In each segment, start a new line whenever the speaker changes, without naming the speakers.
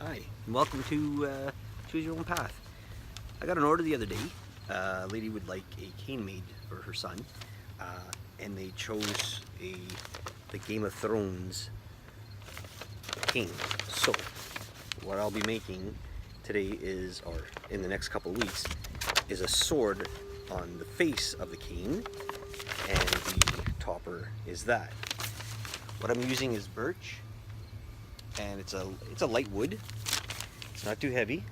Hi, and welcome to Choose Your Own Path. I got an order the other day. A lady would like a cane made for her son, and they chose the Game of Thrones cane. So, what I'll be making today is, or in the next couple of weeks, is a sword on the face of the cane, and the topper is that. What I'm using is birch, and it's a light wood. It's not too heavy.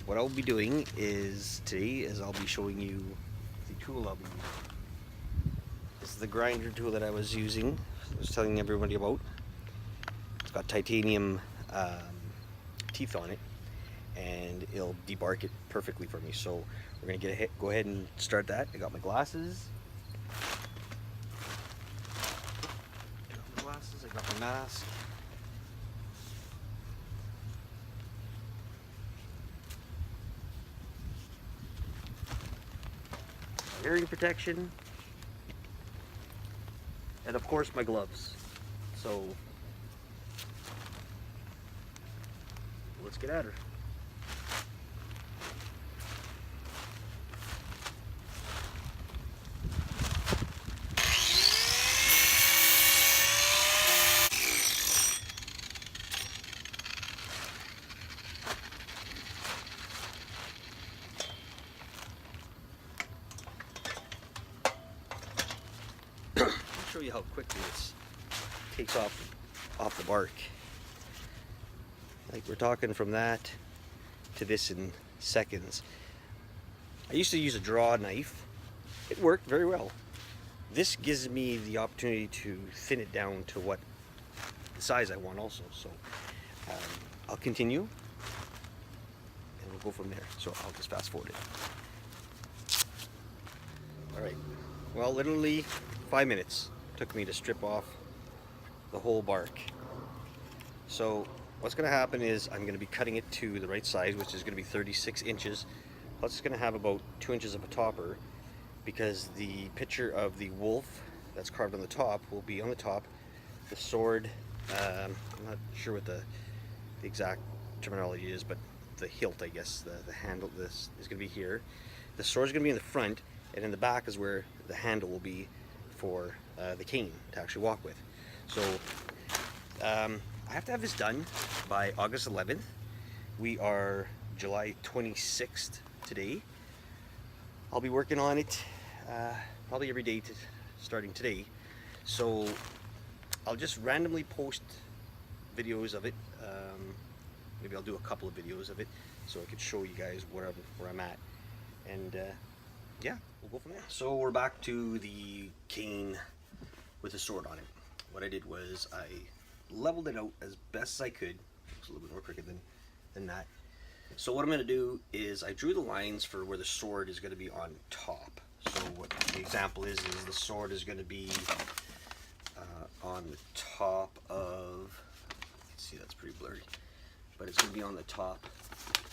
What I'll be doing is today I'll be showing you the tool I'll be using. This is the grinder tool that I was using. I was telling everybody about. It's got titanium teeth on it, and it'll debark it perfectly for me. So we're gonna go ahead and start that. I got my glasses. I got my mask. Hearing protection, and of course my gloves. So let's get at her. I'll show you how quickly this takes off the bark. Like, we're talking from that to this in seconds. I used to use a draw knife. It worked very well. This gives me the opportunity to thin it down to what the size I want also. So I'll continue and we'll go from there. So I'll just fast forward it. Alright, well, literally 5 minutes took me to strip off the whole bark. So what's going to happen is I'm going to be cutting it to the right size, which is going to be 36 inches. Plus it's going to have about 2 inches of a topper, because the picture of the wolf that's carved on the top will be on the top. The sword, I'm not sure what the exact terminology is, but the hilt, I guess, the handle, this is going to be here. The sword is going to be in the front, and in the back is where the handle will be for the cane to actually walk with. So I have to have this done by August 11th. We are July 26th today. I'll be working on it probably every day starting today. So I'll just randomly post videos of it. Maybe I'll do a couple of videos of it so I could show you guys where I'm at. And yeah, we'll go from there. So we're back to the cane with the sword on it. What I did was I leveled it out as best as I could. It's a little bit more crooked than that. So what I'm going to do is I drew the lines for where the sword is going to be on top. So what the example is the sword is going to be on the top of, let's see, that's pretty blurry, but it's going to be on the top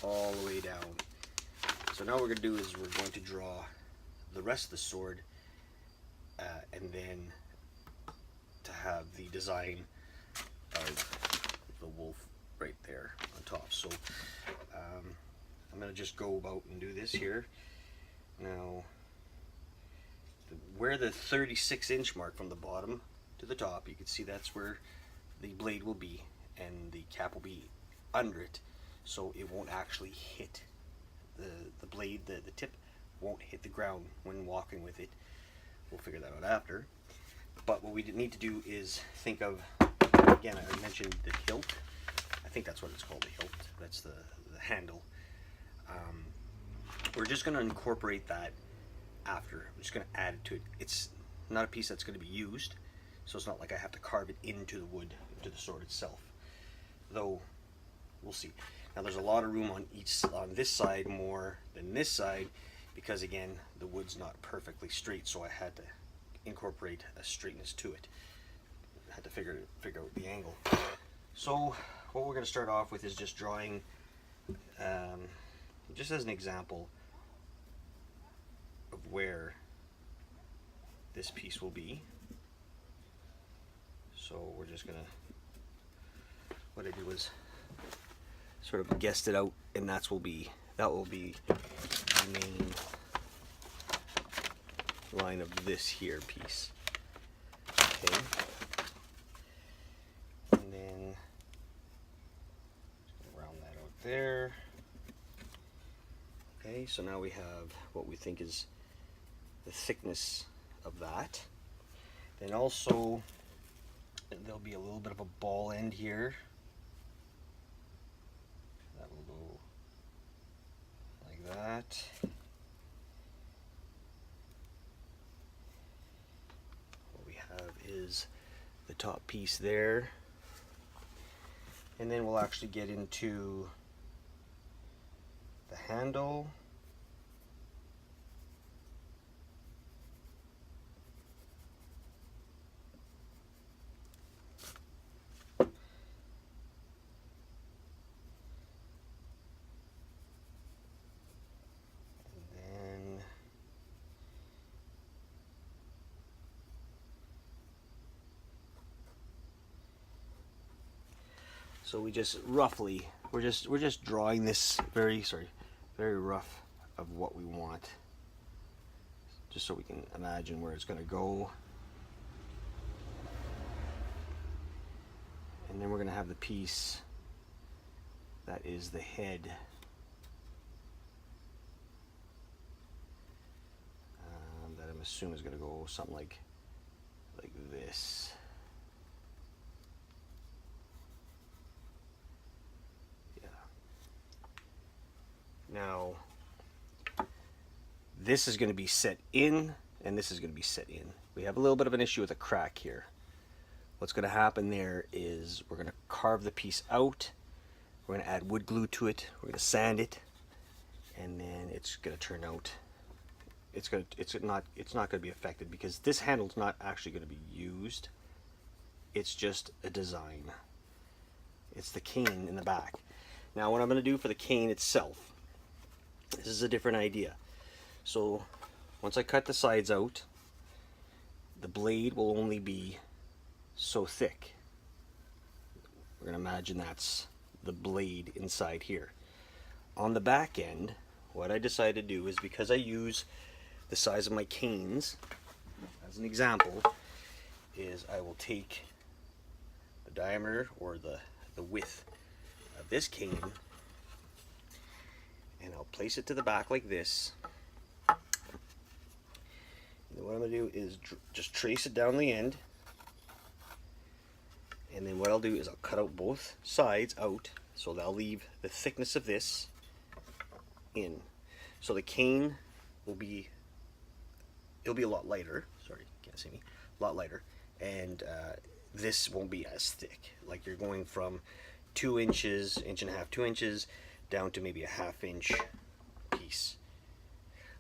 all the way down. So now what we're going to do is we're going to draw the rest of the sword, and then to have the design of the wolf right there on top. So I'm going to just go about and do this here. Now, where the 36-inch mark from the bottom to the top, you can see that's where the blade will be, and the cap will be under it, so it won't actually hit the blade. The tip won't hit the ground when walking with it. We'll figure that out after. But what we need to do is think of, again, I mentioned the hilt. I think that's what it's called, the hilt. That's the handle. We're just going to incorporate that after. I'm just going to add it to it. It's not a piece that's going to be used, so it's not like I have to carve it into the wood, into the sword itself. Though, we'll see. Now there's a lot of room on this side more than this side, because again, the wood's not perfectly straight, so I had to incorporate a straightness to it. I had to figure out the angle. So what we're going to start off with is just drawing, just as an example of where this piece will be. So we're just going to, what I did was sort of guessed it out, and that will be the main line of this here piece. Okay, and then round that out there. Okay, so now we have what we think is the thickness of that. Then also there'll be a little bit of a ball end here. That will go like that. What we have is the top piece there. And then we'll actually get into the handle. So we just roughly, we're just drawing this very rough of what we want, just so we can imagine where it's going to go. And then we're going to have the piece that is the head. That I'm assuming is going to go something like this. Now, this is going to be set in, and this is going to be set in. We have a little bit of an issue with a crack here. What's going to happen there is we're going to carve the piece out. We're going to add wood glue to it. We're going to sand it, and then it's going to turn out. It's not going to be affected because this handle's not actually going to be used. It's just a design. It's the cane in the back. Now, what I'm going to do for the cane itself. This is a different idea. So once I cut the sides out, the blade will only be so thick. We're going to imagine that's the blade inside here. On the back end, what I decided to do is, because I use the size of my canes as an example, is I will take the diameter or the width of this cane, and I'll place it to the back like this. And then what I'm going to do is just trace it down the end. And then what I'll do is I'll cut out both sides out, so that'll leave the thickness of this in. So the cane will be, it'll be a lot lighter. Sorry, can't see me. A lot lighter. And this won't be as thick. Like you're going from 2 inches, inch and a half, 2 inches, down to maybe a ½ inch piece.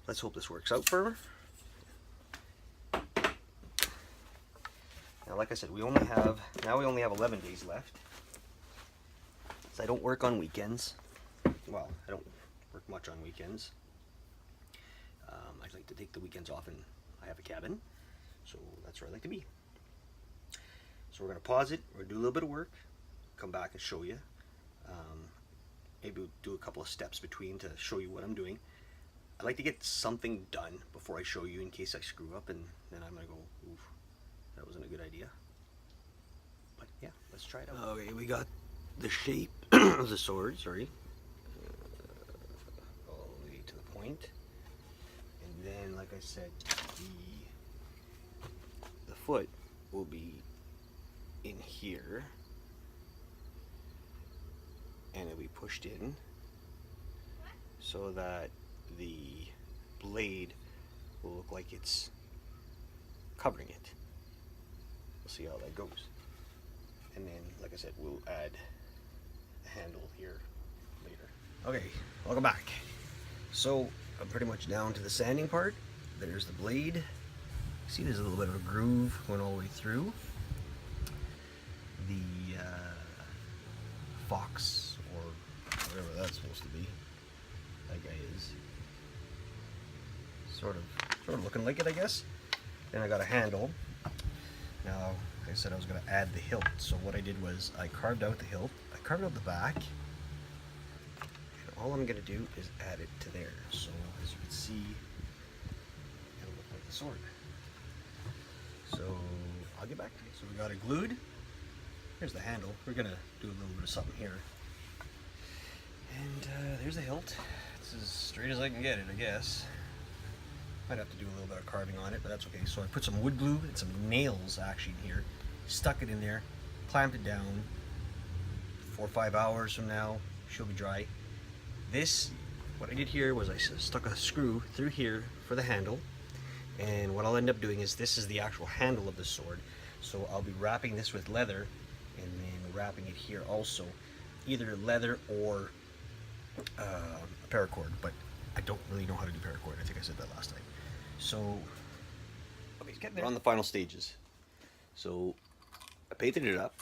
Let's hope this works out for her. Now, like I said, we only have 11 days left. So I don't work on weekends. Well, I don't work much on weekends. I like to take the weekends off, and I have a cabin, so that's where I like to be. So we're going to pause it, we're going to do a little bit of work, come back and show you. Maybe we'll do a couple of steps between to show you what I'm doing. I like to get something done before I show you in case I screw up, and then I'm going to go, oof, that wasn't a good idea. But yeah, let's try it out. Okay, we got the shape of the sword, sorry, all the way to the point. And then, like I said, the foot will be in here, and it'll be pushed in so that the blade will look like it's covering it. We'll see how that goes. And then, like I said, we'll add the handle here later. Okay, welcome back. So I'm pretty much down to the sanding part. There's the blade. See, there's a little bit of a groove going all the way through. The fox, or whatever that's supposed to be, that guy is sort of looking like it, I guess. Then I got a handle. Now, like I said, I was going to add the hilt. So what I did was I carved out the hilt. I carved out the back, all I'm gonna do is add it to there. So as you can see, it'll look like the sword. So I'll get back to you. So we got it glued. Here's the handle. We're gonna do a little bit of something here. And there's the hilt. It's as straight as I can get it, I guess. Might have to do a little bit of carving on it, but that's okay. So I put some wood glue and some nails actually in here, stuck it in there, clamped it down. 4 or 5 hours from now, she'll be dry. This, what I did here was I stuck a screw through here for the handle, and what I'll end up doing is this is the actual handle of the sword. So I'll be wrapping this with leather, and then wrapping it here also, either leather or paracord, but I don't really know how to do paracord. I think I said that last time. So, okay, it's getting there. We're on the final stages. So, I painted it up,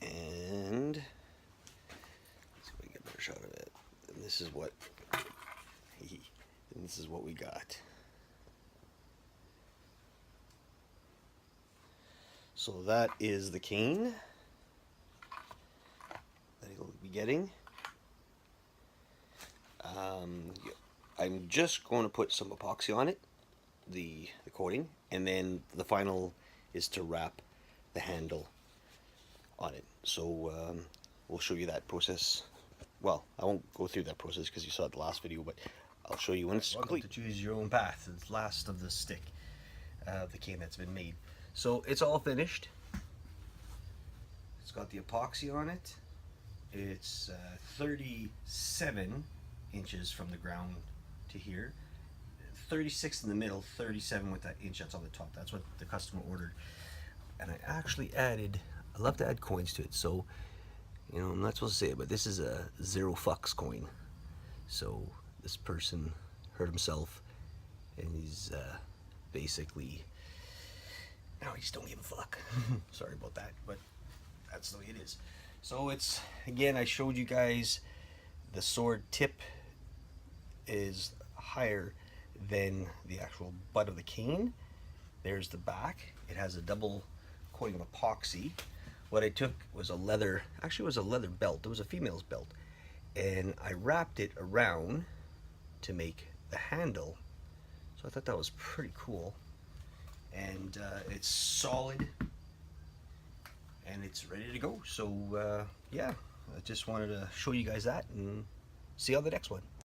and let's see if we can get a better shot of it. And this is what, and this is what we got. So that is the cane that he'll be getting. I'm just going to put some epoxy on it, the coating, and then the final is to wrap the handle on it. So we'll show you that process. Well, I won't go through that process because you saw it the last video, but I'll show you when it's complete. To choose your own path. It's last of the stick of the cane that's been made. So it's all finished. It's got the epoxy on it. It's 37 inches from the ground to here, 36 in the middle, 37 with that inch that's on the top. That's what the customer ordered. And I actually added, I love to add coins to it, so you know, I'm not supposed to say it, but this is a 0 fucks coin. So this person hurt himself, and he's basically, now he just don't give a fuck. Sorry about that, but that's the way it is. So it's, again, I showed you guys the sword tip is higher than the actual butt of the cane. There's the back. It has a double coating of epoxy. What I took was a leather, actually it was a leather belt. It was a female's belt. And I wrapped it around to make the handle. So I thought that was pretty cool. And it's solid and it's ready to go. So yeah, I just wanted to show you guys that and see you on the next one.